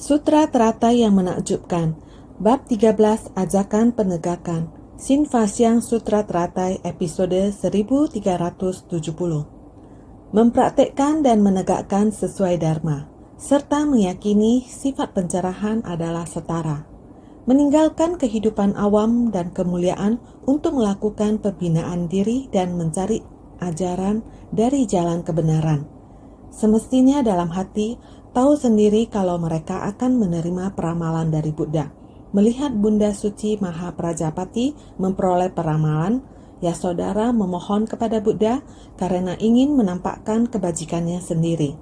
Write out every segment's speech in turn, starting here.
Sutra Teratai yang menakjubkan. Bab 13 Ajakan Penegakan. Sinfasyang Sutra Teratai episode 1370. Mempraktekkan dan menegakkan sesuai dharma, serta meyakini sifat pencerahan adalah setara. Meninggalkan kehidupan awam dan kemuliaan untuk melakukan pembinaan diri dan mencari ajaran dari jalan kebenaran. Semestinya dalam hati tahu sendiri kalau mereka akan menerima peramalan dari Buddha. Melihat Bunda Suci Maha Prajapati memperoleh peramalan, Yasodhara memohon kepada Buddha karena ingin menampakkan kebajikannya sendiri.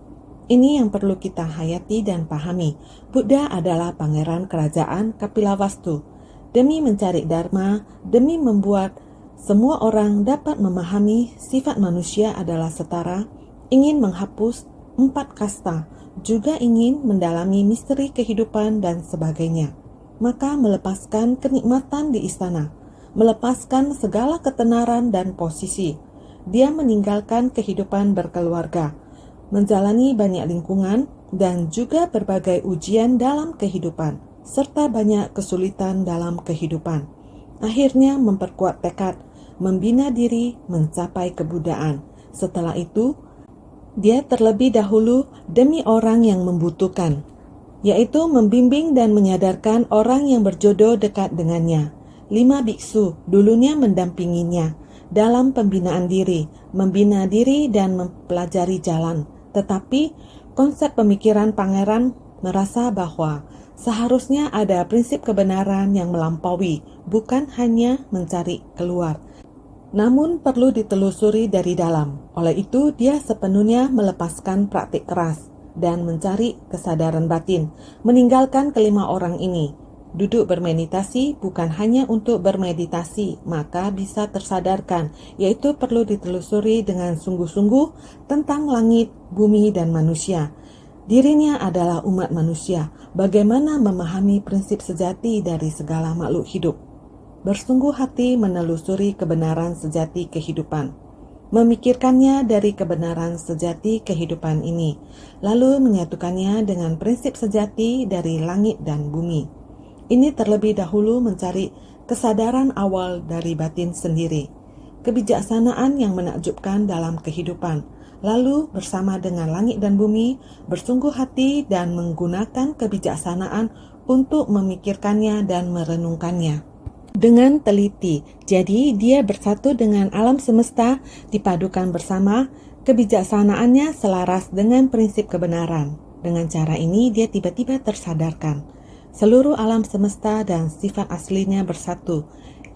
Ini yang perlu kita hayati dan pahami. Buddha adalah pangeran kerajaan Kapilavastu. Demi mencari dharma, demi membuat semua orang dapat memahami sifat manusia adalah setara, ingin menghapus 4 kasta, juga ingin mendalami misteri kehidupan dan sebagainya. Maka melepaskan kenikmatan di istana, melepaskan segala ketenaran dan posisi. Dia meninggalkan kehidupan berkeluarga, menjalani banyak lingkungan dan juga berbagai ujian dalam kehidupan, serta banyak kesulitan dalam kehidupan. Akhirnya memperkuat tekad, membina diri mencapai kebudaan. Setelah itu, dia terlebih dahulu demi orang yang membutuhkan, yaitu membimbing dan menyadarkan orang yang berjodoh dekat dengannya. 5 biksu dulunya mendampinginya dalam pembinaan diri, membina diri dan mempelajari jalan. Tetapi konsep pemikiran pangeran merasa bahwa seharusnya ada prinsip kebenaran yang melampaui, bukan hanya mencari keluar, namun perlu ditelusuri dari dalam. Oleh itu, dia sepenuhnya melepaskan praktik keras dan mencari kesadaran batin, meninggalkan kelima orang ini. Duduk bermeditasi bukan hanya untuk bermeditasi, maka bisa tersadarkan, yaitu perlu ditelusuri dengan sungguh-sungguh tentang langit, bumi, dan manusia. Dirinya adalah umat manusia, bagaimana memahami prinsip sejati dari segala makhluk hidup. Bersungguh hati menelusuri kebenaran sejati kehidupan, memikirkannya dari kebenaran sejati kehidupan ini, lalu menyatukannya dengan prinsip sejati dari langit dan bumi. Ini terlebih dahulu mencari kesadaran awal dari batin sendiri, kebijaksanaan yang menakjubkan dalam kehidupan, lalu bersama dengan langit dan bumi, bersungguh hati dan menggunakan kebijaksanaan untuk memikirkannya dan merenungkannya dengan teliti. Jadi dia bersatu dengan alam semesta, dipadukan bersama, kebijaksanaannya selaras dengan prinsip kebenaran. Dengan cara ini dia tiba-tiba tersadarkan. Seluruh alam semesta dan sifat aslinya bersatu.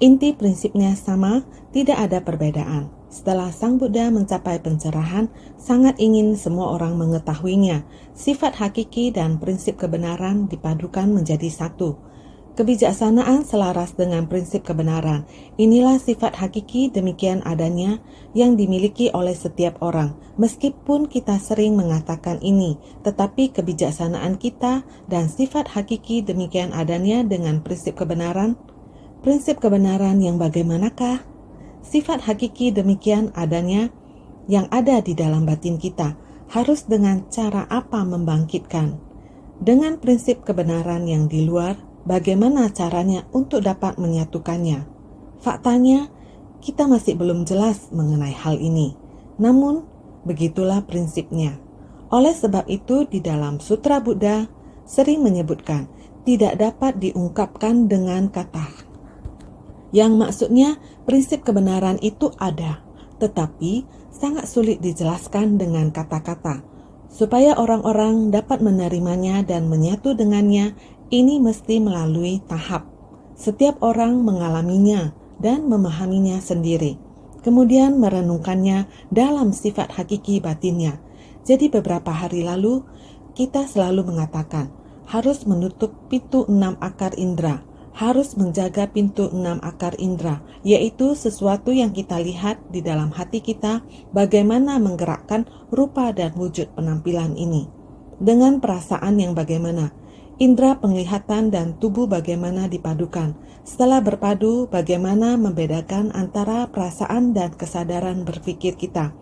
Inti prinsipnya sama, tidak ada perbedaan. Setelah Sang Buddha mencapai pencerahan, sangat ingin semua orang mengetahuinya. Sifat hakiki dan prinsip kebenaran dipadukan menjadi satu. Kebijaksanaan selaras dengan prinsip kebenaran. Inilah sifat hakiki, demikian adanya yang dimiliki oleh setiap orang. Meskipun kita sering mengatakan ini, tetapi kebijaksanaan kita dan sifat hakiki demikian adanya dengan prinsip kebenaran. Prinsip kebenaran yang bagaimanakah? Sifat hakiki demikian adanya yang ada di dalam batin kita. Harus dengan cara apa membangkitkan? Dengan prinsip kebenaran yang di luar, bagaimana caranya untuk dapat menyatukannya? Faktanya, kita masih belum jelas mengenai hal ini. Namun, begitulah prinsipnya. Oleh sebab itu, di dalam Sutra Buddha sering menyebutkan tidak dapat diungkapkan dengan kata. Yang maksudnya, prinsip kebenaran itu ada, tetapi sangat sulit dijelaskan dengan kata-kata. Supaya orang-orang dapat menerimanya dan menyatu dengannya, ini mesti melalui tahap. Setiap orang mengalaminya dan memahaminya sendiri, kemudian merenungkannya dalam sifat hakiki batinnya. Jadi beberapa hari lalu, kita selalu mengatakan, harus menutup pintu 6 akar indera, harus menjaga pintu 6 akar indera, yaitu sesuatu yang kita lihat di dalam hati kita, bagaimana menggerakkan rupa dan wujud penampilan ini. Dengan perasaan yang bagaimana, indera penglihatan dan tubuh bagaimana dipadukan. Setelah berpadu, bagaimana membedakan antara perasaan dan kesadaran berpikir kita.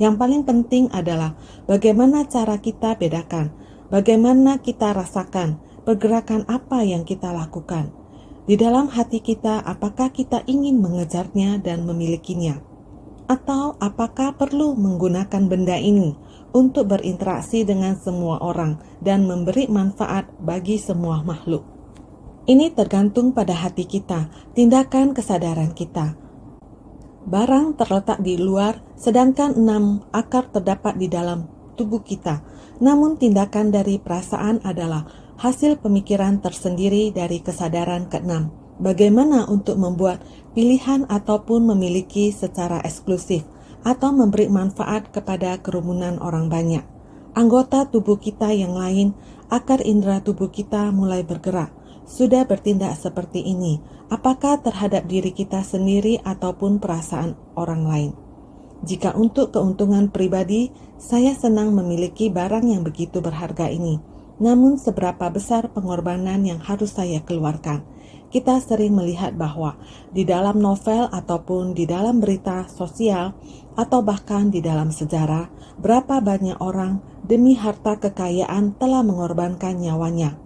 Yang paling penting adalah bagaimana cara kita bedakan bagaimana kita rasakan, pergerakan apa yang kita lakukan. Di dalam hati kita, apakah kita ingin mengejarnya dan memilikinya? Atau apakah perlu menggunakan benda ini untuk berinteraksi dengan semua orang dan memberi manfaat bagi semua makhluk? Ini tergantung pada hati kita, tindakan kesadaran kita. Barang terletak di luar, sedangkan 6 akar terdapat di dalam tubuh kita. Namun tindakan dari perasaan adalah hasil pemikiran tersendiri dari kesadaran ke-6. Bagaimana untuk membuat pilihan ataupun memiliki secara eksklusif atau memberi manfaat kepada kerumunan orang banyak. Anggota tubuh kita yang lain, akar indera tubuh kita mulai bergerak. Sudah bertindak seperti ini, apakah terhadap diri kita sendiri ataupun perasaan orang lain? Jika untuk keuntungan pribadi, saya senang memiliki barang yang begitu berharga ini. Namun seberapa besar pengorbanan yang harus saya keluarkan? Kita sering melihat bahwa di dalam novel ataupun di dalam berita sosial atau bahkan di dalam sejarah, berapa banyak orang demi harta kekayaan telah mengorbankan nyawanya.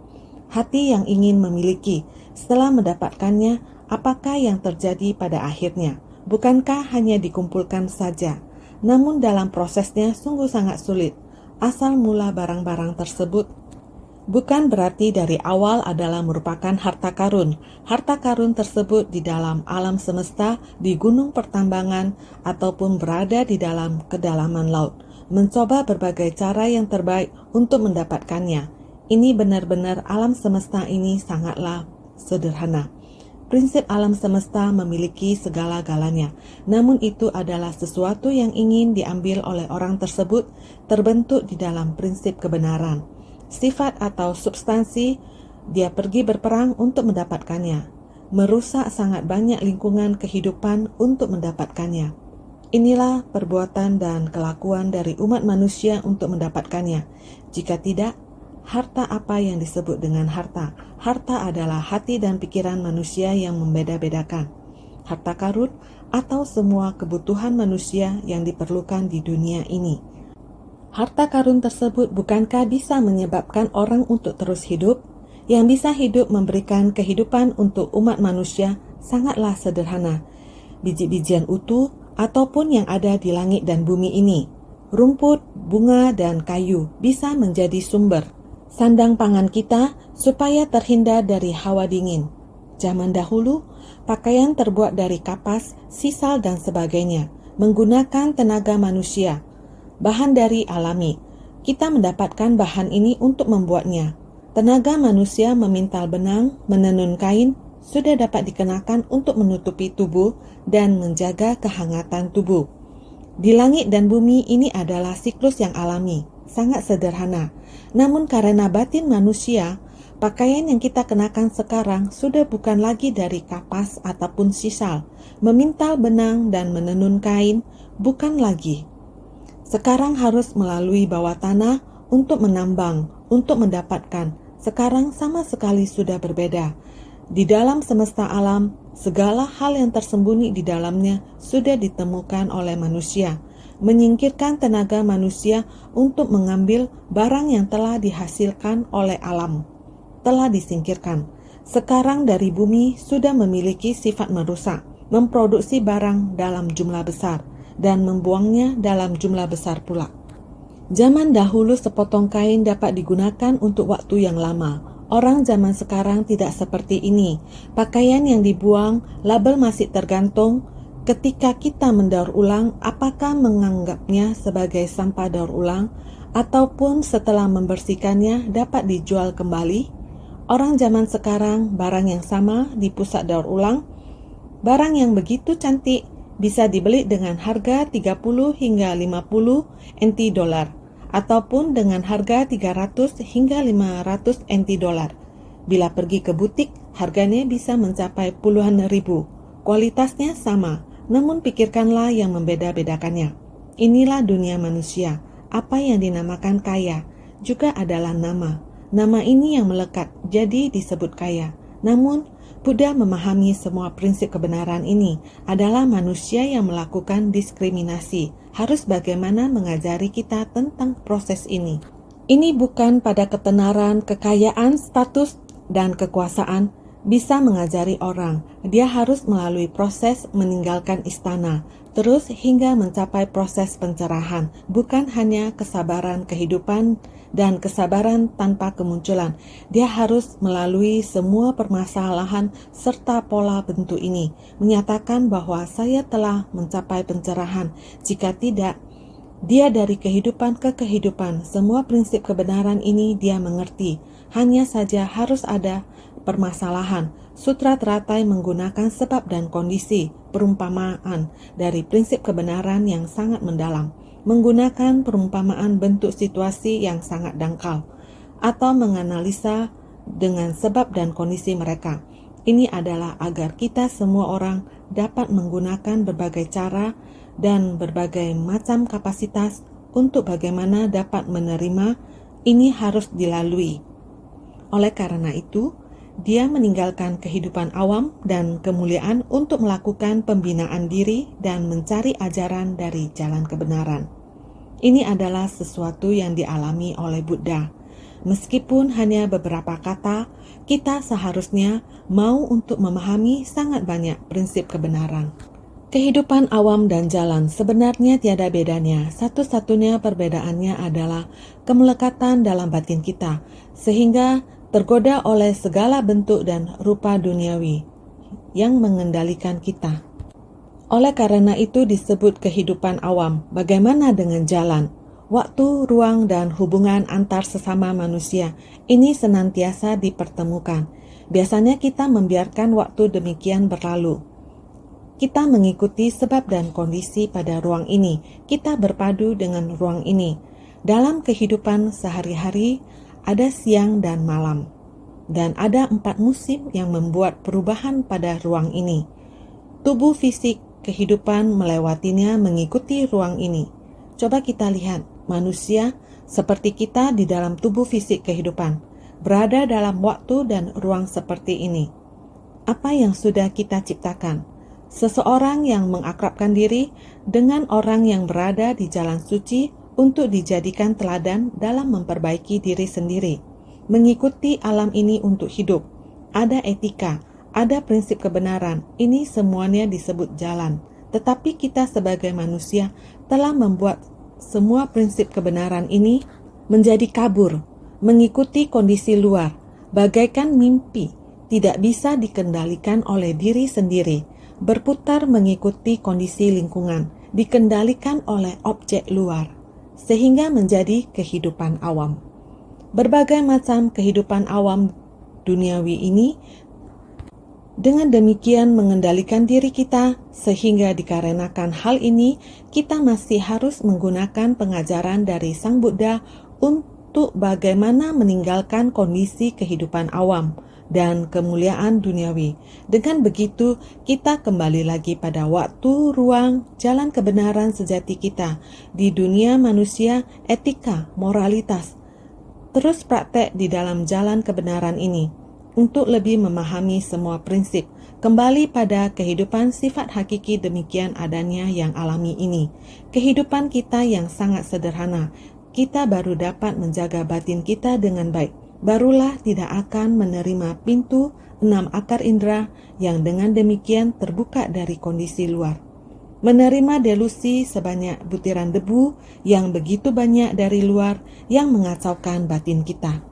Hati yang ingin memiliki, setelah mendapatkannya, apakah yang terjadi pada akhirnya? Bukankah hanya dikumpulkan saja? Namun dalam prosesnya sungguh sangat sulit. Asal mula barang-barang tersebut bukan berarti dari awal adalah merupakan harta karun. Harta karun tersebut di dalam alam semesta, di gunung pertambangan, ataupun berada di dalam kedalaman laut. Mencoba berbagai cara yang terbaik untuk mendapatkannya. Ini benar-benar alam semesta ini sangatlah sederhana. Prinsip alam semesta memiliki segala-galanya, namun itu adalah sesuatu yang ingin diambil oleh orang tersebut, terbentuk di dalam prinsip kebenaran. Sifat atau substansi, dia pergi berperang untuk mendapatkannya, merusak sangat banyak lingkungan kehidupan untuk mendapatkannya. Inilah perbuatan dan kelakuan dari umat manusia untuk mendapatkannya. Jika tidak, harta apa yang disebut dengan harta? Harta adalah hati dan pikiran manusia yang membeda-bedakan. Harta karun atau semua kebutuhan manusia yang diperlukan di dunia ini. Harta karun tersebut bukankah bisa menyebabkan orang untuk terus hidup? Yang bisa hidup memberikan kehidupan untuk umat manusia sangatlah sederhana. Biji-bijian utuh ataupun yang ada di langit dan bumi ini. Rumput, bunga, dan kayu bisa menjadi sumber sandang pangan kita supaya terhindar dari hawa dingin. Zaman dahulu, pakaian terbuat dari kapas, sisal, dan sebagainya, menggunakan tenaga manusia, bahan dari alami. Kita mendapatkan bahan ini untuk membuatnya. Tenaga manusia memintal benang, menenun kain, sudah dapat dikenakan untuk menutupi tubuh dan menjaga kehangatan tubuh. Di langit dan bumi ini adalah siklus yang alami, sangat sederhana. Namun karena batin manusia, pakaian yang kita kenakan sekarang sudah bukan lagi dari kapas ataupun sisal. Memintal benang dan menenun kain bukan lagi. Sekarang harus melalui bawah tanah untuk menambang, untuk mendapatkan. Sekarang sama sekali sudah berbeda. Di dalam semesta alam, segala hal yang tersembunyi di dalamnya sudah ditemukan oleh manusia. Menyingkirkan tenaga manusia untuk mengambil barang yang telah dihasilkan oleh alam. Telah disingkirkan. Sekarang dari bumi sudah memiliki sifat merusak, memproduksi barang dalam jumlah besar, dan membuangnya dalam jumlah besar pula. Zaman dahulu sepotong kain dapat digunakan untuk waktu yang lama. Orang zaman sekarang tidak seperti ini. Pakaian yang dibuang, label masih tergantung. Ketika kita mendaur ulang, apakah menganggapnya sebagai sampah daur ulang, ataupun setelah membersihkannya dapat dijual kembali? Orang zaman sekarang, barang yang sama di pusat daur ulang, barang yang begitu cantik, bisa dibeli dengan harga 30 hingga 50 NT dolar, ataupun dengan harga 300 hingga 500 NT dolar. Bila pergi ke butik, harganya bisa mencapai puluhan ribu. Kualitasnya sama, namun pikirkanlah yang membeda-bedakannya. Inilah dunia manusia. Apa yang dinamakan kaya juga adalah nama. Nama ini yang melekat, jadi disebut kaya. Namun, Buddha memahami semua prinsip kebenaran ini adalah manusia yang melakukan diskriminasi. Harus bagaimana mengajari kita tentang proses ini. Ini bukan pada ketenaran, kekayaan, status, dan kekuasaan bisa mengajari orang. Dia harus melalui proses meninggalkan istana, terus hingga mencapai proses pencerahan, bukan hanya kesabaran kehidupan dan kesabaran tanpa kemunculan. Dia harus melalui semua permasalahan serta pola bentuk ini, menyatakan bahwa saya telah mencapai pencerahan. Jika tidak, dia dari kehidupan ke kehidupan, semua prinsip kebenaran ini dia mengerti. Hanya saja harus ada permasalahan. Sutra teratai menggunakan sebab dan kondisi, perumpamaan dari prinsip kebenaran yang sangat mendalam. Menggunakan perumpamaan bentuk situasi yang sangat dangkal, atau menganalisa dengan sebab dan kondisi mereka. Ini adalah agar kita semua orang dapat menggunakan berbagai cara dan berbagai macam kapasitas untuk bagaimana dapat menerima. Ini harus dilalui. Oleh karena itu, dia meninggalkan kehidupan awam dan kemuliaan untuk melakukan pembinaan diri dan mencari ajaran dari jalan kebenaran. Ini adalah sesuatu yang dialami oleh Buddha. Meskipun hanya beberapa kata, kita seharusnya mau untuk memahami sangat banyak prinsip kebenaran. Kehidupan awam dan jalan sebenarnya tiada bedanya. Satu-satunya perbedaannya adalah kemelekatan dalam batin kita, sehingga tergoda oleh segala bentuk dan rupa duniawi yang mengendalikan kita. Oleh karena itu disebut kehidupan awam. Bagaimana dengan jalan? Waktu, ruang, dan hubungan antar sesama manusia ini senantiasa dipertemukan. Biasanya kita membiarkan waktu demikian berlalu. Kita mengikuti sebab dan kondisi pada ruang ini. Kita berpadu dengan ruang ini. Dalam kehidupan sehari-hari, ada siang dan malam. Dan ada 4 musim yang membuat perubahan pada ruang ini. Tubuh fisik kehidupan melewatinya mengikuti ruang ini. Coba kita lihat, manusia seperti kita di dalam tubuh fisik kehidupan, berada dalam waktu dan ruang seperti ini. Apa yang sudah kita ciptakan? Seseorang yang mengakrabkan diri dengan orang yang berada di jalan suci untuk dijadikan teladan dalam memperbaiki diri sendiri. Mengikuti alam ini untuk hidup. Ada etika, ada prinsip kebenaran. Ini semuanya disebut jalan. Tetapi kita sebagai manusia telah membuat semua prinsip kebenaran ini menjadi kabur, mengikuti kondisi luar, bagaikan mimpi, tidak bisa dikendalikan oleh diri sendiri. Berputar mengikuti kondisi lingkungan, dikendalikan oleh objek luar, sehingga menjadi kehidupan awam. Berbagai macam kehidupan awam duniawi ini dengan demikian mengendalikan diri kita, sehingga dikarenakan hal ini kita masih harus menggunakan pengajaran dari Sang Buddha untuk bagaimana meninggalkan kondisi kehidupan awam dan kemuliaan duniawi. Dengan begitu, kita kembali lagi pada waktu, ruang, jalan kebenaran sejati kita di dunia manusia, etika, moralitas. Terus praktek di dalam jalan kebenaran ini untuk lebih memahami semua prinsip. Kembali pada kehidupan sifat hakiki demikian adanya yang alami ini. Kehidupan kita yang sangat sederhana. Kita baru dapat menjaga batin kita dengan baik. Barulah tidak akan menerima pintu 6 akar indera yang dengan demikian terbuka dari kondisi luar. Menerima delusi sebanyak butiran debu yang begitu banyak dari luar yang mengacaukan batin kita.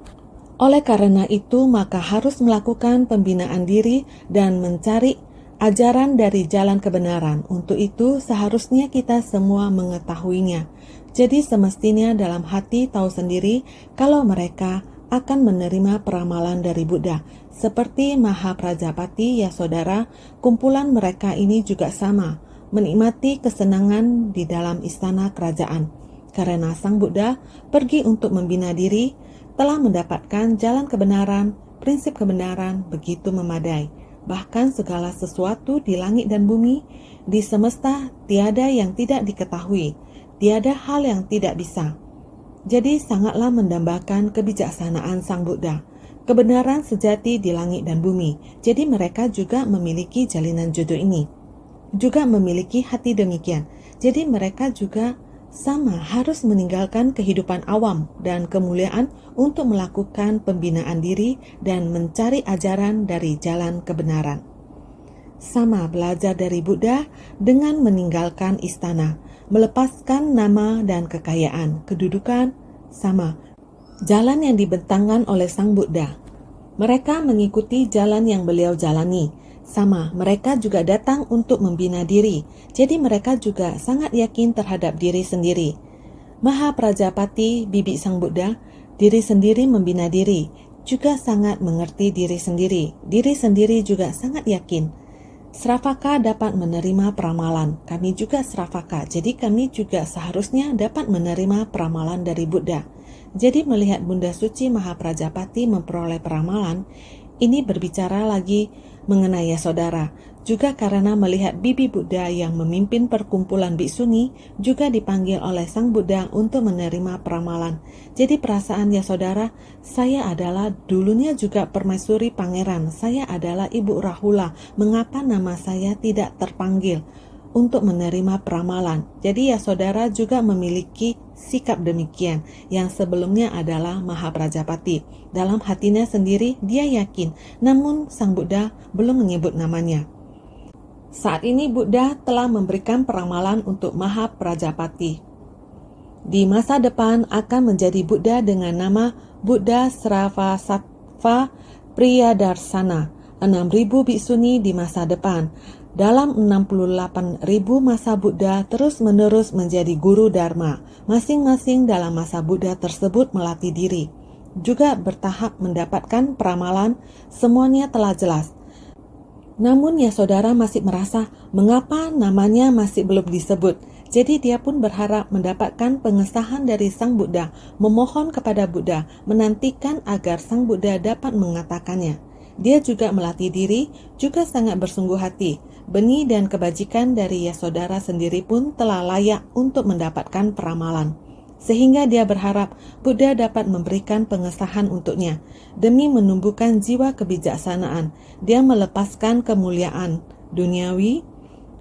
Oleh karena itu, maka harus melakukan pembinaan diri dan mencari ajaran dari jalan kebenaran. Untuk itu, seharusnya kita semua mengetahuinya. Jadi semestinya dalam hati tahu sendiri kalau mereka akan menerima peramalan dari Buddha. Seperti Maha Prajapati, ya saudara, kumpulan mereka ini juga sama, menikmati kesenangan di dalam istana kerajaan. Karena Sang Buddha pergi untuk membina diri, telah mendapatkan jalan kebenaran, prinsip kebenaran begitu memadai. Bahkan segala sesuatu di langit dan bumi, di semesta tiada yang tidak diketahui, tiada hal yang tidak bisa. Jadi sangatlah mendambakan kebijaksanaan Sang Buddha, kebenaran sejati di langit dan bumi. Jadi mereka juga memiliki jalinan jodoh ini, juga memiliki hati demikian. Jadi mereka juga sama harus meninggalkan kehidupan awam dan kemuliaan untuk melakukan pembinaan diri dan mencari ajaran dari jalan kebenaran. Sama belajar dari Buddha dengan meninggalkan istana, melepaskan nama dan kekayaan, kedudukan, sama jalan yang dibentangkan oleh Sang Buddha. Mereka mengikuti jalan yang beliau jalani. Sama, mereka juga datang untuk membina diri. Jadi mereka juga sangat yakin terhadap diri sendiri. Maha Prajapati, bibi Sang Buddha, diri sendiri membina diri, juga sangat mengerti diri sendiri. Diri sendiri juga sangat yakin. Sravaka dapat menerima peramalan. Kami juga Sravaka, jadi kami juga seharusnya dapat menerima peramalan dari Buddha. Jadi melihat Bunda Suci Maha Prajapati memperoleh peramalan, ini berbicara lagi mengenai Yasodhara. Juga karena melihat bibi Buddha yang memimpin perkumpulan biksuni juga dipanggil oleh Sang Buddha untuk menerima peramalan. Jadi perasaan Yasodhara, saya adalah dulunya juga permaisuri pangeran, saya adalah Ibu Rahula, mengapa nama saya tidak terpanggil untuk menerima peramalan? Jadi Yasodhara juga memiliki sikap demikian, yang sebelumnya adalah Maha Prajapati. Dalam hatinya sendiri dia yakin, namun Sang Buddha belum menyebut namanya. Saat ini Buddha telah memberikan peramalan untuk Maha Prajapati. Di masa depan akan menjadi Buddha dengan nama Buddha Sravasatva Priyadarsana, 6.000 biksuni di masa depan. Dalam 68.000 masa Buddha terus-menerus menjadi guru Dharma. Masing-masing dalam masa Buddha tersebut melatih diri. Juga bertahap mendapatkan peramalan, semuanya telah jelas. Namun Yasodhara masih merasa mengapa namanya masih belum disebut. Jadi dia pun berharap mendapatkan pengesahan dari Sang Buddha, memohon kepada Buddha, menantikan agar Sang Buddha dapat mengatakannya. Dia juga melatih diri, juga sangat bersungguh hati. Benih dan kebajikan dari Yasodhara sendiri pun telah layak untuk mendapatkan peramalan. Sehingga dia berharap Buddha dapat memberikan pengesahan untuknya. Demi menumbuhkan jiwa kebijaksanaan, dia melepaskan kemuliaan duniawi,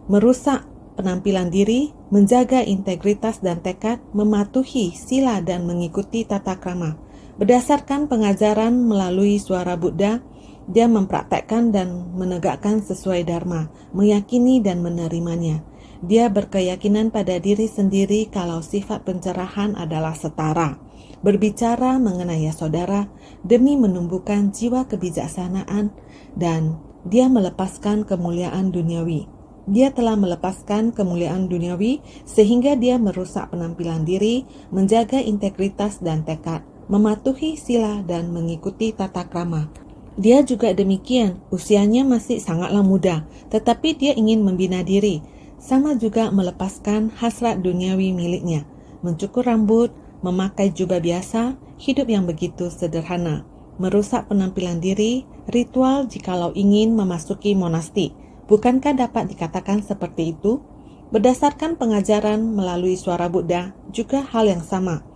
merusak penampilan diri, menjaga integritas dan tekad, mematuhi sila dan mengikuti tata krama. Berdasarkan pengajaran melalui suara Buddha, dia mempraktekkan dan menegakkan sesuai dharma, meyakini dan menerimanya. Dia berkeyakinan pada diri sendiri kalau sifat pencerahan adalah setara. Berbicara mengenai Yasodhara demi menumbuhkan jiwa kebijaksanaan, dan dia melepaskan kemuliaan duniawi. Dia telah melepaskan kemuliaan duniawi sehingga dia merusak penampilan diri, menjaga integritas dan tekad, mematuhi sila dan mengikuti tata krama. Dia juga demikian, usianya masih sangatlah muda, tetapi dia ingin membina diri. Sama juga melepaskan hasrat duniawi miliknya, mencukur rambut, memakai jubah biasa, hidup yang begitu sederhana, merusak penampilan diri, ritual jikalau ingin memasuki monastik. Bukankah dapat dikatakan seperti itu? Berdasarkan pengajaran melalui suara Buddha, juga hal yang sama.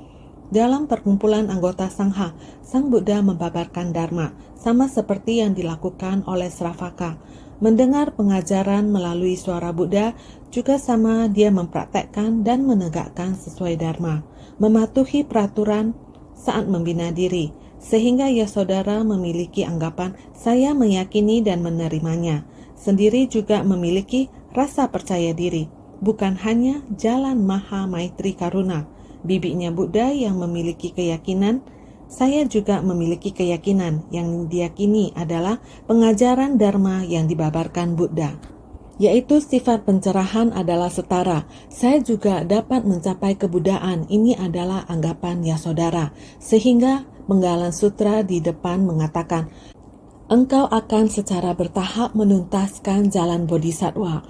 Dalam perkumpulan anggota Sangha, Sang Buddha membabarkan Dharma, sama seperti yang dilakukan oleh Sravaka. Mendengar pengajaran melalui suara Buddha, juga sama dia mempraktekkan dan menegakkan sesuai Dharma, mematuhi peraturan saat membina diri, sehingga Yasodhara memiliki anggapan saya meyakini dan menerimanya. Sendiri juga memiliki rasa percaya diri, bukan hanya jalan Maha Maitri Karuna, bibinya Buddha yang memiliki keyakinan. Saya juga memiliki keyakinan yang diyakini adalah pengajaran Dharma yang dibabarkan Buddha, yaitu sifat pencerahan adalah setara. Saya juga dapat mencapai kebuddhaan. Ini adalah anggapan Yasodhara. Sehingga Penggalan Sutra di depan mengatakan, engkau akan secara bertahap menuntaskan jalan Bodhisattva.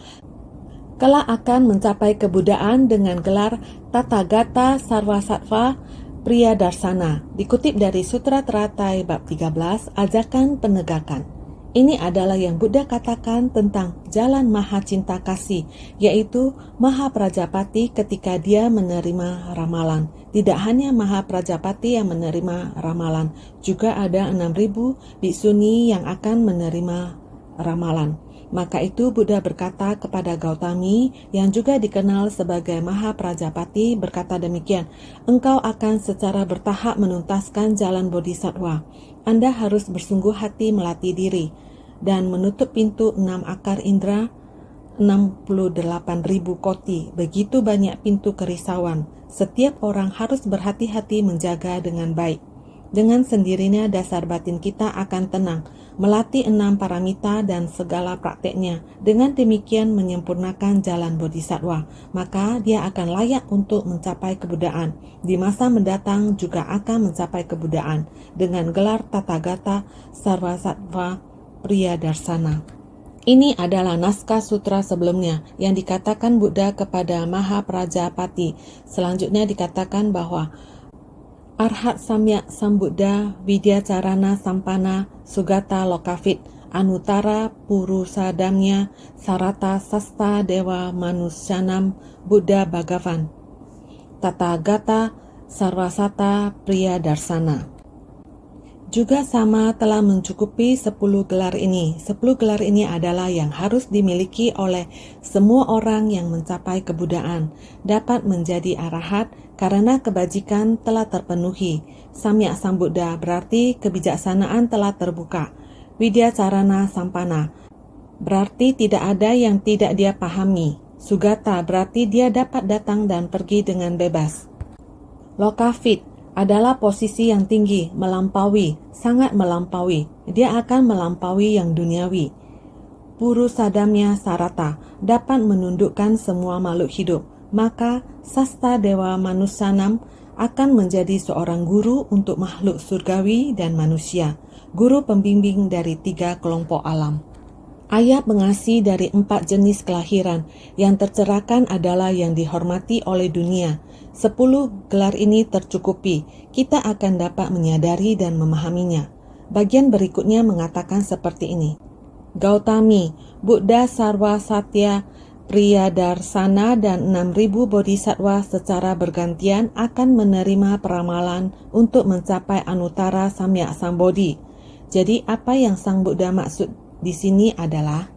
Kelak akan mencapai kebuddhaan dengan gelar Tathagata Sarvasattva Priyadarsana, dikutip dari Sutra Teratai bab 13, Ajakan Penegakan. Ini adalah yang Buddha katakan tentang jalan Maha Cinta Kasih, yaitu Maha Prajapati ketika dia menerima ramalan. Tidak hanya Maha Prajapati yang menerima ramalan, juga ada 6.000 biksuni yang akan menerima ramalan. Maka itu Buddha berkata kepada Gautami yang juga dikenal sebagai Maha Prajapati berkata demikian, engkau akan secara bertahap menuntaskan jalan bodhisattva. Anda harus bersungguh hati melatih diri dan menutup pintu 6 akar indera 68.000 koti. Begitu banyak pintu kerisauan. Setiap orang harus berhati-hati menjaga dengan baik. Dengan sendirinya dasar batin kita akan tenang, melatih 6 paramita dan segala prakteknya. Dengan demikian menyempurnakan jalan bodhisattva, maka dia akan layak untuk mencapai kebudayaan. Di masa mendatang juga akan mencapai kebudayaan dengan gelar Tathagata Sarvasattva Priyadarsana. Ini adalah naskah sutra sebelumnya yang dikatakan Buddha kepada Maha Prajapati. Selanjutnya dikatakan bahwa Arhat Samyak Sambuddha Widyacarana Sampana Sugata Lokavit Anutara Purusadamya Sarata Sasta Dewa Manusyanam Buddha Bhagavan Tathagata Sarvasata Priyadarsana. Juga sama telah mencukupi 10 gelar ini. 10 gelar ini adalah yang harus dimiliki oleh semua orang yang mencapai kebudayaan, dapat menjadi arahat karena kebajikan telah terpenuhi. Samyak Sambuddha berarti kebijaksanaan telah terbuka. Widyacarana Sampana berarti tidak ada yang tidak dia pahami. Sugata berarti dia dapat datang dan pergi dengan bebas. Lokavit adalah posisi yang tinggi, melampaui, sangat melampaui. Dia akan melampaui yang duniawi. Purusadamya Sarata dapat menundukkan semua makhluk hidup. Maka Sasta Dewa Manusyanam akan menjadi seorang guru untuk makhluk surgawi dan manusia. Guru pembimbing dari 3 kelompok alam. Ayat mengasihi dari 4 jenis kelahiran. Yang tercerahkan adalah yang dihormati oleh dunia. 10 gelar ini tercukupi, kita akan dapat menyadari dan memahaminya. Bagian berikutnya mengatakan seperti ini. Gautami, Buddha Sarva Satya Priyadarsana dan 6.000 bodhisattva secara bergantian akan menerima peramalan untuk mencapai Anutara Samyak Sambodhi. Jadi apa yang Sang Buddha maksud di sini adalah,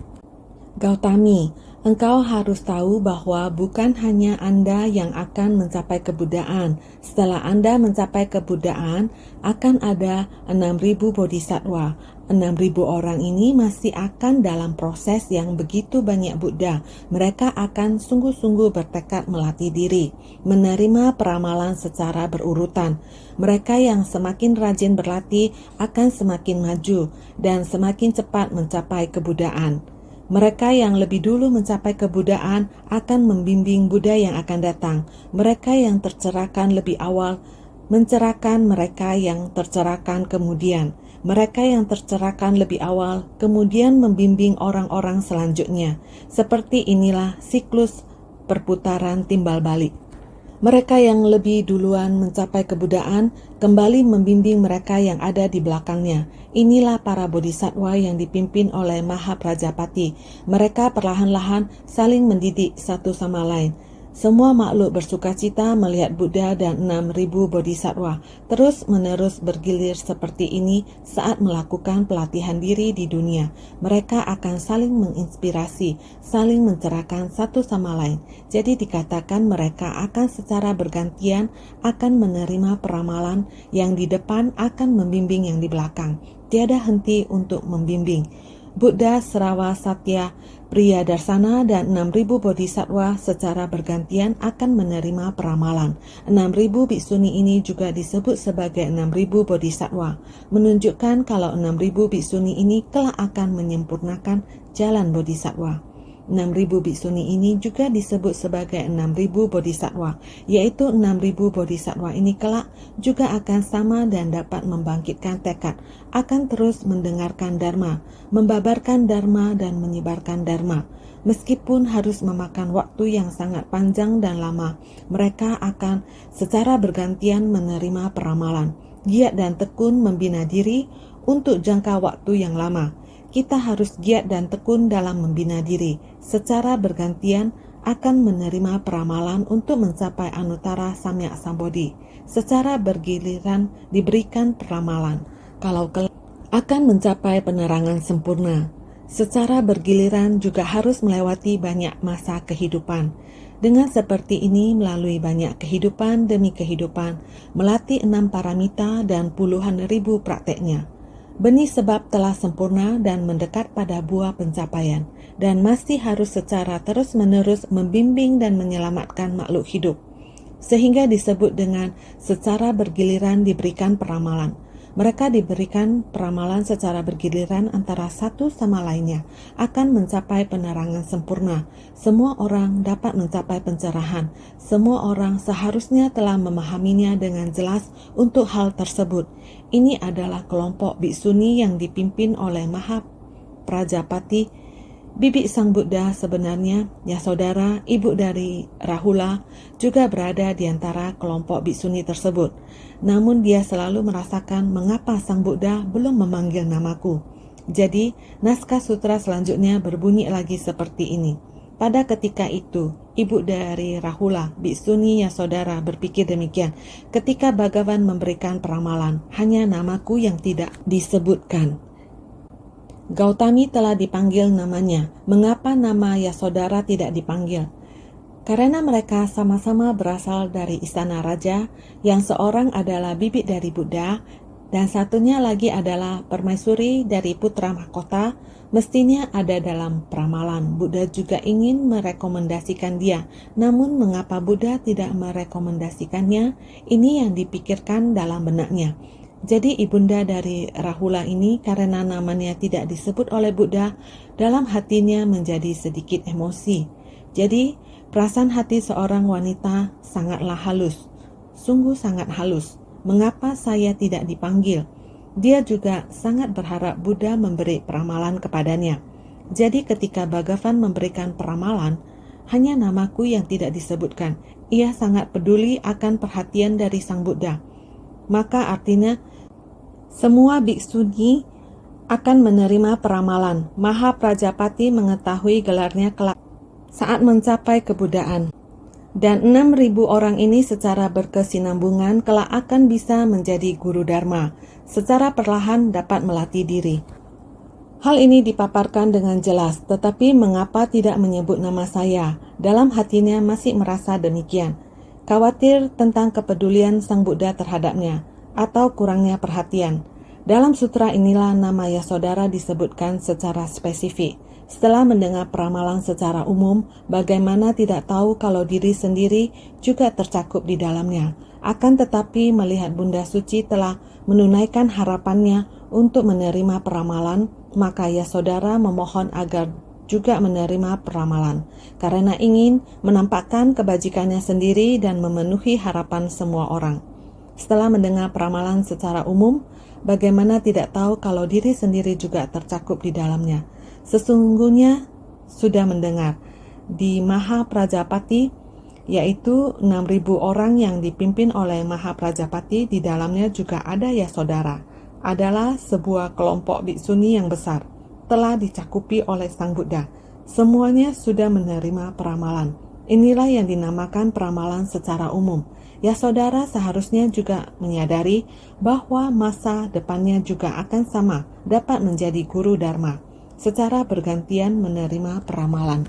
Gautami, engkau harus tahu bahwa bukan hanya Anda yang akan mencapai kebudayaan. Setelah Anda mencapai kebudayaan, akan ada 6.000 bodhisattva. 6.000 orang ini masih akan dalam proses yang begitu banyak Buddha. Mereka akan sungguh-sungguh bertekad melatih diri, menerima peramalan secara berurutan. Mereka yang semakin rajin berlatih akan semakin maju dan semakin cepat mencapai kebudayaan. Mereka yang lebih dulu mencapai kebudayaan akan membimbing Buddha yang akan datang. Mereka yang tercerahkan lebih awal mencerahkan mereka yang tercerahkan kemudian. Mereka yang tercerahkan lebih awal kemudian membimbing orang-orang selanjutnya. Seperti inilah siklus perputaran timbal balik. Mereka yang lebih duluan mencapai kebudayaan kembali membimbing mereka yang ada di belakangnya. Inilah para bodhisattva yang dipimpin oleh Maha Prajapati. Mereka perlahan-lahan saling mendidik satu sama lain. Semua makhluk bersukacita melihat Buddha dan 6.000 bodhisattva terus-menerus bergilir seperti ini saat melakukan pelatihan diri di dunia. Mereka akan saling menginspirasi, saling mencerahkan satu sama lain. Jadi dikatakan mereka akan secara bergantian akan menerima peramalan yang di depan akan membimbing yang di belakang. Tiada henti untuk membimbing. Buddha Sarva Satya Priyadarsana dan 6.000 bodhisattva secara bergantian akan menerima peramalan. 6.000 bhiksuni ini juga disebut sebagai 6.000 bodhisattva, menunjukkan kalau 6.000 bhiksuni ini kelak akan menyempurnakan jalan bodhisattva. 6.000 bhiksuni ini juga disebut sebagai 6.000 bodhisattva, yaitu 6.000 bodhisattva ini kelak juga akan sama dan dapat membangkitkan tekad, akan terus mendengarkan dharma, membabarkan dharma dan menyebarkan dharma. Meskipun harus memakan waktu yang sangat panjang dan lama, mereka akan secara bergantian menerima peramalan, giat dan tekun membina diri untuk jangka waktu yang lama. Kita harus giat dan tekun dalam membina diri. Secara bergantian akan menerima peramalan untuk mencapai Anutara Samyak Sambodhi. Secara bergiliran diberikan peramalan. Kalau kelak akan mencapai penerangan sempurna. secara bergiliran juga harus melewati banyak masa kehidupan. Dengan seperti ini melalui banyak kehidupan demi kehidupan, melatih 6 paramita dan puluhan ribu prakteknya. Benih sebab telah sempurna dan mendekat pada buah pencapaian, dan masih harus secara terus-menerus membimbing dan menyelamatkan makhluk hidup. Sehingga disebut dengan secara bergiliran diberikan peramalan. Mereka diberikan peramalan secara bergiliran antara satu sama lainnya akan mencapai penerangan sempurna. Semua orang dapat mencapai pencerahan. Semua orang seharusnya telah memahaminya dengan jelas untuk hal tersebut. Ini adalah kelompok biksuni yang dipimpin oleh Maha Prajapati. Bibi Sang Buddha sebenarnya, Yasodhara, ibu dari Rahula, juga berada di antara kelompok biksuni tersebut. Namun dia selalu merasakan mengapa Sang Buddha belum memanggil namaku. Jadi, naskah sutra selanjutnya berbunyi lagi seperti ini. Pada ketika itu, ibu dari Rahula, biksuni Yasodhara, berpikir demikian. Ketika Bhagavan memberikan peramalan, hanya namaku yang tidak disebutkan. Gautami telah dipanggil namanya. Mengapa nama Yasodhara tidak dipanggil? Karena mereka sama-sama berasal dari istana raja, yang seorang adalah bibi dari Buddha, dan satunya lagi adalah permaisuri dari putra mahkota. Mestinya ada dalam peramalan. Buddha juga ingin merekomendasikan dia. Namun mengapa Buddha tidak merekomendasikannya? Ini yang dipikirkan dalam benaknya. Jadi ibunda dari Rahula ini karena namanya tidak disebut oleh Buddha, dalam hatinya menjadi sedikit emosi. Jadi perasaan hati seorang wanita sangatlah halus, sungguh sangat halus. Mengapa saya tidak dipanggil? Dia juga sangat berharap Buddha memberi peramalan kepadanya. Jadi ketika Bhagavan memberikan peramalan, hanya namaku yang tidak disebutkan. Ia sangat peduli akan perhatian dari Sang Buddha. Maka artinya semua biksuni akan menerima peramalan. Maha Prajapati mengetahui gelarnya kelak saat mencapai kebuddhaan. Dan 6.000 orang ini secara berkesinambungan kelak akan bisa menjadi guru dharma. Secara perlahan dapat melatih diri. Hal ini dipaparkan dengan jelas, tetapi mengapa tidak menyebut nama saya? Dalam hatinya masih merasa demikian. Khawatir tentang kepedulian Sang Buddha terhadapnya, atau kurangnya perhatian. Dalam sutra inilah nama Yasodhara disebutkan secara spesifik. Setelah mendengar peramalan secara umum, bagaimana tidak tahu kalau diri sendiri juga tercakup di dalamnya. Akan tetapi melihat Bunda Suci telah menunaikan harapannya untuk menerima peramalan, maka Yasodhara memohon agar juga menerima peramalan, karena ingin menampakkan kebajikannya sendiri dan memenuhi harapan semua orang. Setelah mendengar peramalan secara umum, bagaimana tidak tahu kalau diri sendiri juga tercakup di dalamnya. Sesungguhnya sudah mendengar di Maha Prajapati, yaitu 6.000 orang yang dipimpin oleh Maha Prajapati, di dalamnya juga ada Yasodhara, adalah sebuah kelompok biksuni yang besar, telah dicakupi oleh Sang Buddha. Semuanya sudah menerima peramalan. Inilah yang dinamakan peramalan secara umum. Yasodhara seharusnya juga menyadari bahwa masa depannya juga akan sama, dapat menjadi guru dharma, secara bergantian menerima peramalan.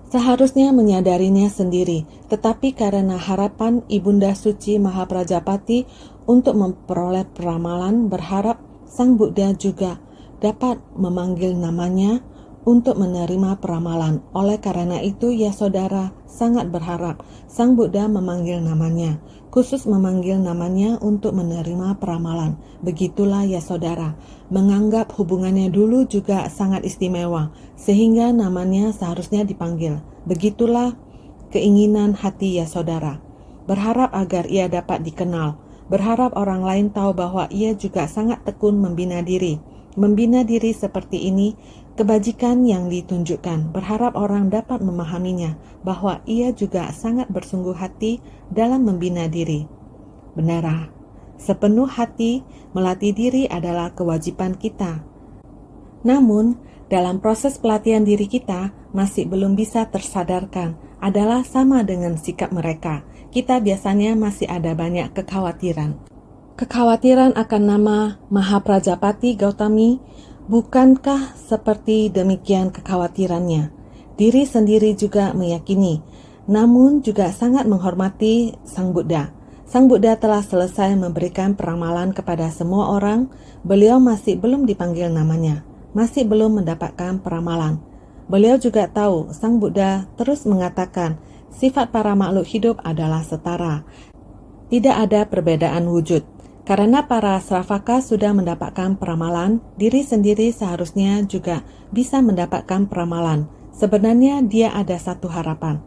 Seharusnya menyadarinya sendiri, tetapi karena harapan Ibunda Suci Maha Prajapati untuk memperoleh peramalan, berharap Sang Buddha juga dapat memanggil namanya untuk menerima peramalan. Oleh karena itu, Yasodhara sangat berharap Sang Buddha memanggil namanya, khusus memanggil namanya untuk menerima peramalan. Begitulah Yasodhara menganggap hubungannya dulu juga sangat istimewa, sehingga namanya seharusnya dipanggil. Begitulah keinginan hati Yasodhara, berharap agar ia dapat dikenal, berharap orang lain tahu bahwa ia juga sangat tekun membina diri. Membina diri seperti ini, kebajikan yang ditunjukkan, berharap orang dapat memahaminya, bahwa ia juga sangat bersungguh hati dalam membina diri. Benar, sepenuh hati melatih diri adalah kewajiban kita. Namun, dalam proses pelatihan diri kita masih belum bisa tersadarkan, adalah sama dengan sikap mereka. Kita biasanya masih ada banyak kekhawatiran. Kekhawatiran akan nama Maha Prajapati Gautami, Bukankah seperti demikian kekhawatirannya? Diri sendiri juga meyakini, namun juga sangat menghormati Sang Buddha. Sang Buddha telah selesai memberikan peramalan kepada semua orang. Beliau masih belum dipanggil namanya, masih belum mendapatkan peramalan. Beliau juga tahu Sang Buddha terus mengatakan sifat para makhluk hidup adalah setara. Tidak ada perbedaan wujud. Karena para Sravaka sudah mendapatkan peramalan, diri sendiri seharusnya juga bisa mendapatkan peramalan. Sebenarnya dia ada satu harapan.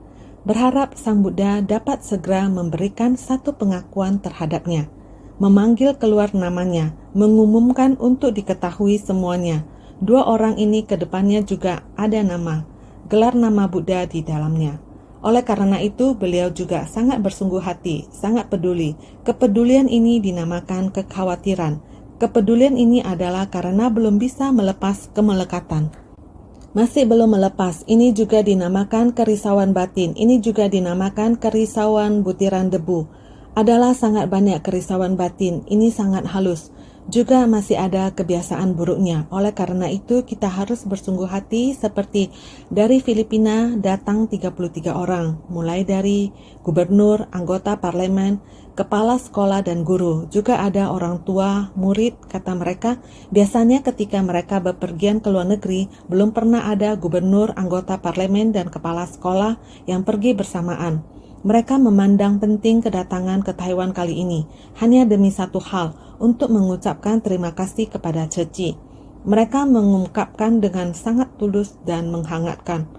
Berharap Sang Buddha dapat segera memberikan satu pengakuan terhadapnya, memanggil keluar namanya, mengumumkan untuk diketahui semuanya. Dua orang ini ke depannya juga ada nama, gelar nama Buddha di dalamnya. Oleh karena itu, beliau juga sangat bersungguh hati, sangat peduli. Kepedulian ini dinamakan kekhawatiran. Kepedulian ini adalah karena belum bisa melepas kemelekatan. Masih belum melepas, ini juga dinamakan kerisauan batin, ini juga dinamakan kerisauan butiran debu. Adalah sangat banyak kerisauan batin, ini sangat halus. Juga masih ada kebiasaan buruknya. Oleh karena itu, kita harus bersungguh hati seperti dari Filipina datang 33 orang, mulai dari gubernur, anggota parlemen, kepala sekolah dan guru. Juga ada orang tua, murid, kata mereka. Biasanya ketika mereka bepergian ke luar negeri, belum pernah ada gubernur, anggota parlemen, dan kepala sekolah yang pergi bersamaan. Mereka memandang penting kedatangan ke Taiwan kali ini, hanya demi satu hal, untuk mengucapkan terima kasih kepada Ceci. Mereka mengungkapkan dengan sangat tulus dan menghangatkan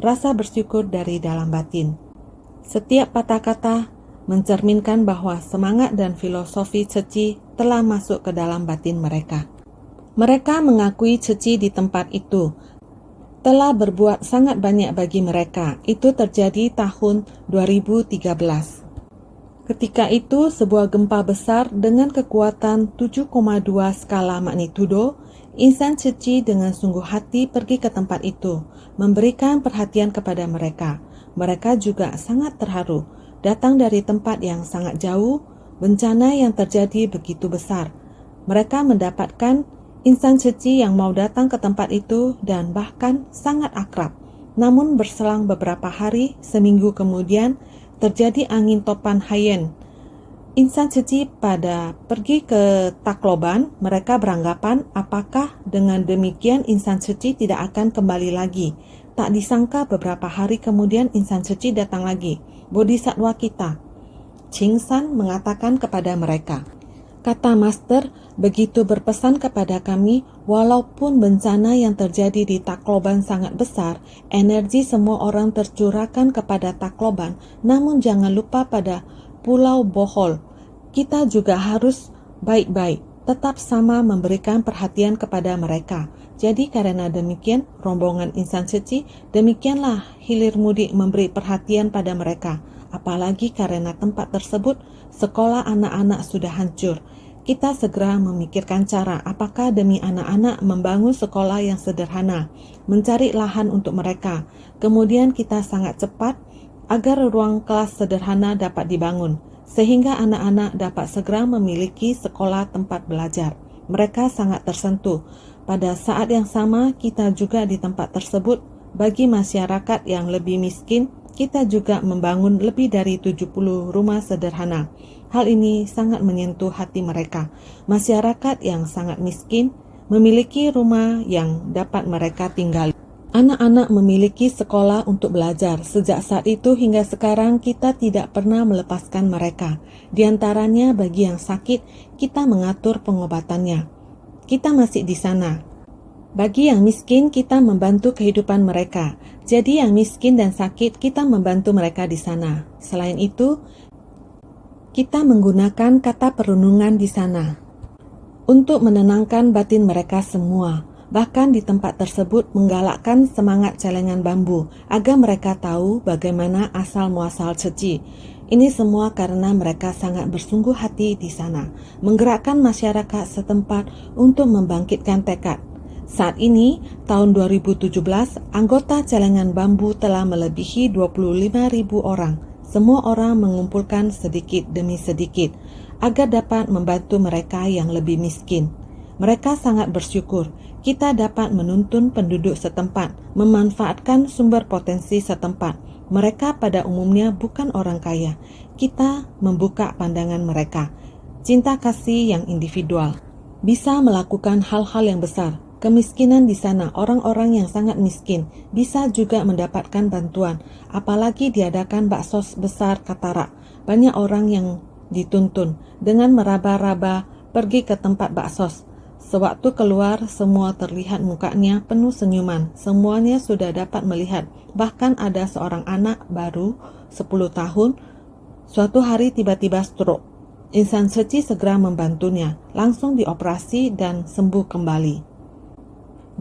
rasa bersyukur dari dalam batin. Setiap patah kata mencerminkan bahwa semangat dan filosofi Ceci telah masuk ke dalam batin mereka. Mereka mengakui Ceci di tempat itu telah berbuat sangat banyak bagi mereka. Itu terjadi tahun 2013. Ketika itu, sebuah gempa besar dengan kekuatan 7,2 skala magnitudo, Insan Ceci dengan sungguh hati pergi ke tempat itu, memberikan perhatian kepada mereka. Mereka juga sangat terharu. Datang dari tempat yang sangat jauh, bencana yang terjadi begitu besar. Mereka mendapatkan Insan Ceci yang mau datang ke tempat itu dan bahkan sangat akrab. Namun berselang beberapa hari, seminggu kemudian, terjadi angin topan Haiyan. Insan Ceci pada pergi ke Tacloban, mereka beranggapan apakah dengan demikian Insan Ceci tidak akan kembali lagi. Tak disangka beberapa hari kemudian Insan Ceci datang lagi. Bodhisatwa kita, Ching San, mengatakan kepada mereka, kata Master, begitu berpesan kepada kami, walaupun bencana yang terjadi di Tacloban sangat besar, energi semua orang tercurahkan kepada Tacloban, namun jangan lupa pada Pulau Bohol. Kita juga harus baik-baik, tetap sama memberikan perhatian kepada mereka. Jadi karena demikian, rombongan Insan Ceci, demikianlah hilir mudik memberi perhatian pada mereka. Apalagi karena tempat tersebut, sekolah anak-anak sudah hancur. Kita segera memikirkan cara apakah demi anak-anak membangun sekolah yang sederhana, mencari lahan untuk mereka. Kemudian kita sangat cepat agar ruang kelas sederhana dapat dibangun, sehingga anak-anak dapat segera memiliki sekolah tempat belajar. Mereka sangat tersentuh. Pada saat yang sama, kita juga di tempat tersebut, bagi masyarakat yang lebih miskin, kita juga membangun lebih dari 70 rumah sederhana. Hal ini sangat menyentuh hati mereka. Masyarakat yang sangat miskin memiliki rumah yang dapat mereka tinggali. Anak-anak memiliki sekolah untuk belajar. Sejak saat itu hingga sekarang kita tidak pernah melepaskan mereka. Di antaranya bagi yang sakit, kita mengatur pengobatannya. Kita masih di sana. Bagi yang miskin, kita membantu kehidupan mereka. Jadi yang miskin dan sakit, kita membantu mereka di sana. Selain itu, kita menggunakan kata perundungan di sana untuk menenangkan batin mereka semua. Bahkan di tempat tersebut menggalakkan semangat celengan bambu agar mereka tahu bagaimana asal-muasal Ceci. Ini semua karena mereka sangat bersungguh hati di sana, menggerakkan masyarakat setempat untuk membangkitkan tekad. Saat ini, tahun 2017, anggota celengan bambu telah melebihi 25.000 orang. Semua orang mengumpulkan sedikit demi sedikit agar dapat membantu mereka yang lebih miskin. Mereka sangat bersyukur kita dapat menuntun penduduk setempat, memanfaatkan sumber potensi setempat. Mereka pada umumnya bukan orang kaya. Kita membuka pandangan mereka. Cinta kasih yang individual bisa melakukan hal-hal yang besar. Kemiskinan di sana, orang-orang yang sangat miskin bisa juga mendapatkan bantuan. Apalagi diadakan baksos besar Katarak. Banyak orang yang dituntun dengan meraba-raba pergi ke tempat baksos. Sewaktu keluar, semua terlihat mukanya penuh senyuman. Semuanya sudah dapat melihat. Bahkan ada seorang anak baru 10 tahun, suatu hari tiba-tiba stroke. Insan suci segera membantunya, langsung dioperasi dan sembuh kembali.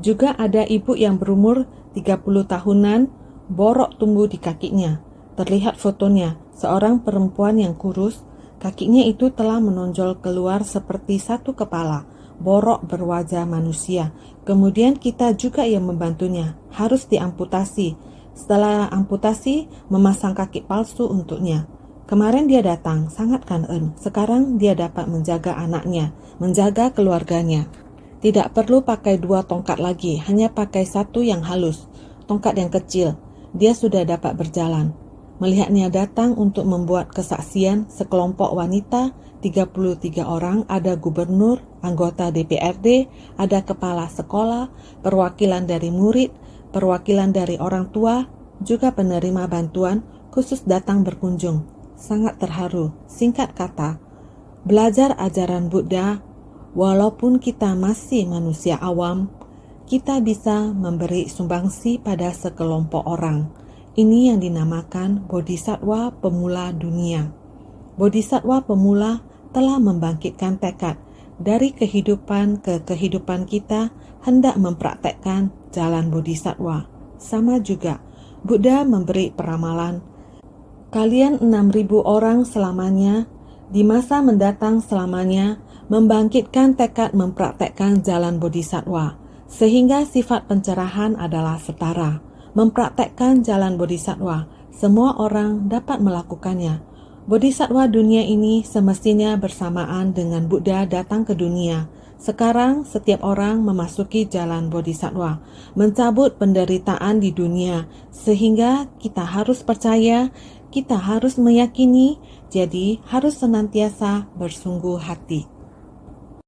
Juga ada ibu yang berumur 30 tahunan, borok tumbuh di kakinya. Terlihat fotonya, seorang perempuan yang kurus, kakinya itu telah menonjol keluar seperti satu kepala. Borok berwajah manusia. Kemudian kita juga yang membantunya, harus diamputasi. Setelah amputasi, memasang kaki palsu untuknya. Kemarin dia datang, sangat kangen. Sekarang dia dapat menjaga anaknya, menjaga keluarganya. Tidak perlu pakai 2 tongkat lagi, hanya pakai 1 yang halus, tongkat yang kecil. Dia sudah dapat berjalan. Melihatnya datang untuk membuat kesaksian, sekelompok wanita, 33 orang, ada gubernur, anggota DPRD, ada kepala sekolah, perwakilan dari murid, perwakilan dari orang tua, juga penerima bantuan khusus datang berkunjung. Sangat terharu. Singkat kata, belajar ajaran Buddha, walaupun kita masih manusia awam, kita bisa memberi sumbangsi pada sekelompok orang. Ini yang dinamakan Bodhisattva pemula dunia. Bodhisattva pemula telah membangkitkan tekad dari kehidupan ke kehidupan kita hendak mempraktekkan jalan Bodhisattva. Sama juga, Buddha memberi peramalan, kalian 6.000 orang selamanya, di masa mendatang selamanya, membangkitkan tekad mempraktekkan jalan Bodhisattva, sehingga sifat pencerahan adalah setara. Mempraktekkan jalan Bodhisattva, semua orang dapat melakukannya. Bodhisattva dunia ini semestinya bersamaan dengan Buddha datang ke dunia. Sekarang setiap orang memasuki jalan Bodhisattva, mencabut penderitaan di dunia, sehingga kita harus percaya, kita harus meyakini, jadi harus senantiasa bersungguh hati.